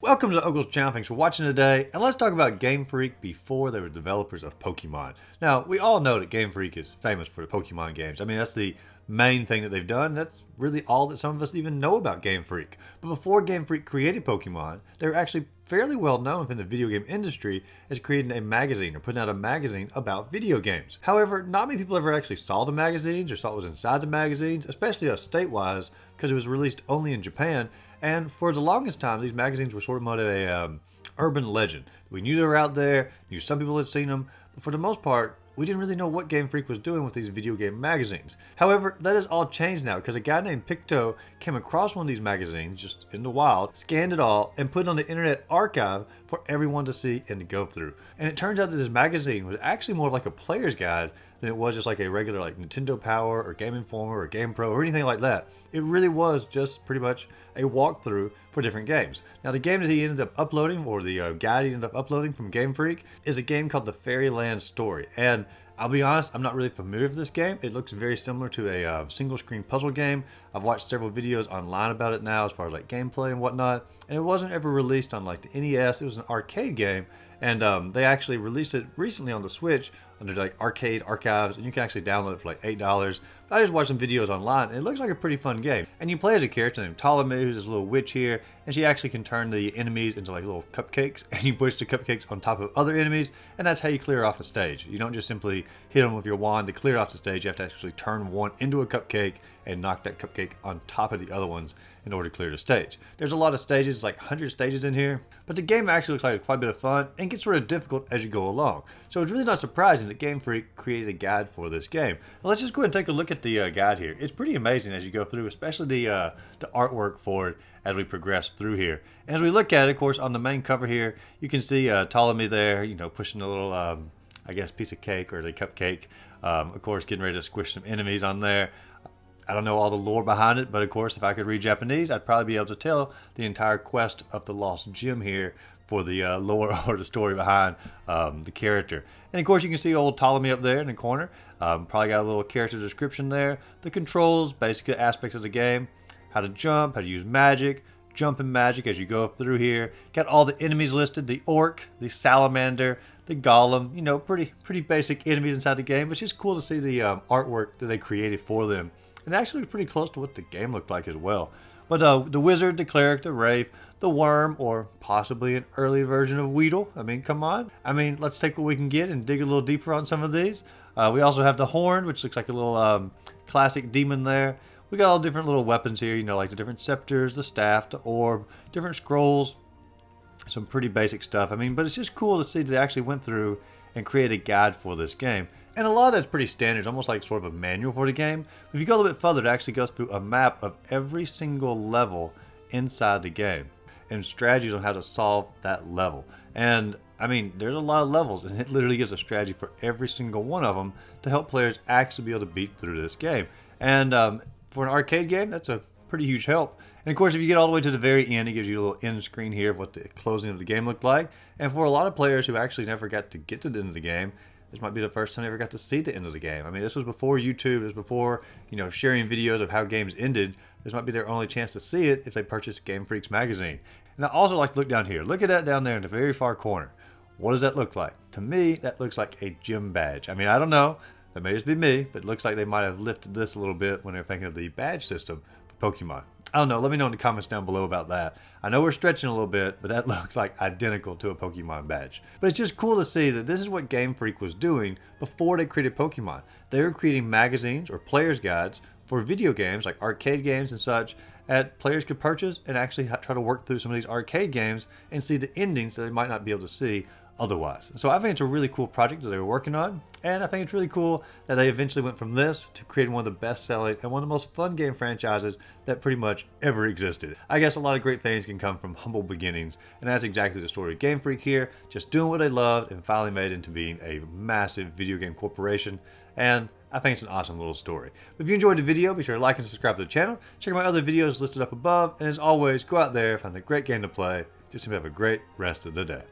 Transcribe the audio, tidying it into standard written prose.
Welcome to Uncle's Channel. Thanks for watching today, and let's talk about Game Freak before they were developers of Pokemon. Now, we all know that Game Freak is famous for the Pokemon games. I mean, that's the main thing that they've done. That's really all that some of us even know about Game Freak. But before Game Freak created Pokemon, they were actually fairly well known within the video game industry as creating a magazine or putting out a magazine about video games. However, not many people ever actually saw the magazines or saw what was inside the magazines, especially state-wise, because it was released only in Japan. And for the longest time, these magazines were sort of more of a urban legend. We knew they were out there, knew some people had seen them, but for the most part, we didn't really know what Game Freak was doing with these video game magazines. However, that has all changed now because a guy named Picto came across one of these magazines just in the wild, scanned it all, and put it on the Internet Archive for everyone to see and to go through. And it turns out that this magazine was actually more like a player's guide than it was just like a regular like Nintendo Power or Game Informer or Game Pro or anything like that. It really was just pretty much a walkthrough for different games. Now the game that he ended up uploading, or the guide he ended up uploading from Game Freak, is a game called the Fairyland Story. And I'll be honest, I'm not really familiar with this game. It looks very similar to a single screen puzzle game. I've watched several videos online about it now as far as like gameplay and whatnot. And it wasn't ever released on like the NES. It was an arcade game. And they actually released it recently on the Switch under like arcade archives, and you can actually download it for like $8. I just watched some videos online, and it looks like a pretty fun game. And you play as a character named Ptolemy, who's this little witch here, and she actually can turn the enemies into like little cupcakes, and you push the cupcakes on top of other enemies, and that's how you clear off a stage. You don't just simply hit them with your wand to clear off the stage. You have to actually turn one into a cupcake and knock that cupcake on top of the other ones in order to clear the stage. There's a lot of stages, like 100 stages in here, but the game actually looks like quite a bit of fun and gets sort of difficult as you go along. So it's really not surprising that Game Freak created a guide for this game. Now let's just go ahead and take a look at the guide here. It's pretty amazing as you go through, especially the artwork for it as we progress through here. And as we look at it, of course, on the main cover here, you can see Ptolemy there, you know, pushing a little, I guess, piece of cake or the cupcake. Of course, getting ready to squish some enemies on there. I don't know all the lore behind it, but of course, if I could read Japanese, I'd probably be able to tell the entire quest of the lost gem here for the lore or the story behind the character. And of course, you can see old Ptolemy up there in the corner. Probably got a little character description there. The controls, basic aspects of the game, how to jump, how to use magic, jumping magic as you go through here. Got all the enemies listed, the orc, the salamander, the golem, you know, pretty basic enemies inside the game. It's just cool to see the artwork that they created for them. And actually pretty close to what the game looked like as well. But the wizard, the cleric, the wraith, the worm, or possibly an early version of Weedle. I mean, come on. I mean, let's take what we can get and dig a little deeper on some of these. We also have the horn, which looks like a little classic demon there. We got all different little weapons here, you know, like the different scepters, the staff, the orb, different scrolls. Some pretty basic stuff. I mean, but it's just cool to see that they actually went through and create a guide for this game. And a lot of that's pretty standard. It's almost like sort of a manual for the game. If you go a little bit further, it actually goes through a map of every single level inside the game and strategies on how to solve that level. And I mean, there's a lot of levels, and it literally gives a strategy for every single one of them to help players actually be able to beat through this game. And for an arcade game, that's a pretty huge help. And of course, if you get all the way to the very end, it gives you a little end screen here of what the closing of the game looked like. And for a lot of players who actually never got to get to the end of the game, this might be the first time they ever got to see the end of the game. I mean, this was before YouTube. This was before, you know, sharing videos of how games ended. This might be their only chance to see it if they purchase Game Freak's magazine. And I also like to look down here. Look at that down there in the very far corner. What does that look like? To me, that looks like a gym badge. I mean, I don't know. That may just be me, but it looks like they might have lifted this a little bit when they're thinking of the badge system for Pokemon. I don't know. Let me know in the comments down below about that. I know we're stretching a little bit, but that looks like identical to a Pokemon badge. But it's just cool to see that this is what Game Freak was doing before they created Pokemon. They were creating magazines or player's guides for video games, like arcade games and such, that players could purchase and actually try to work through some of these arcade games and see the endings that they might not be able to see otherwise. So I think it's a really cool project that they were working on, and I think it's really cool that they eventually went from this to creating one of the best selling and one of the most fun game franchises that pretty much ever existed. I guess a lot of great things can come from humble beginnings, and that's exactly the story of Game Freak here, just doing what they loved and finally made into being a massive video game corporation. And I think it's an awesome little story. But if you enjoyed the video, be sure to like and subscribe to the channel. Check out my other videos listed up above, and as always, go out there, find a great game to play. Just have a great rest of the day.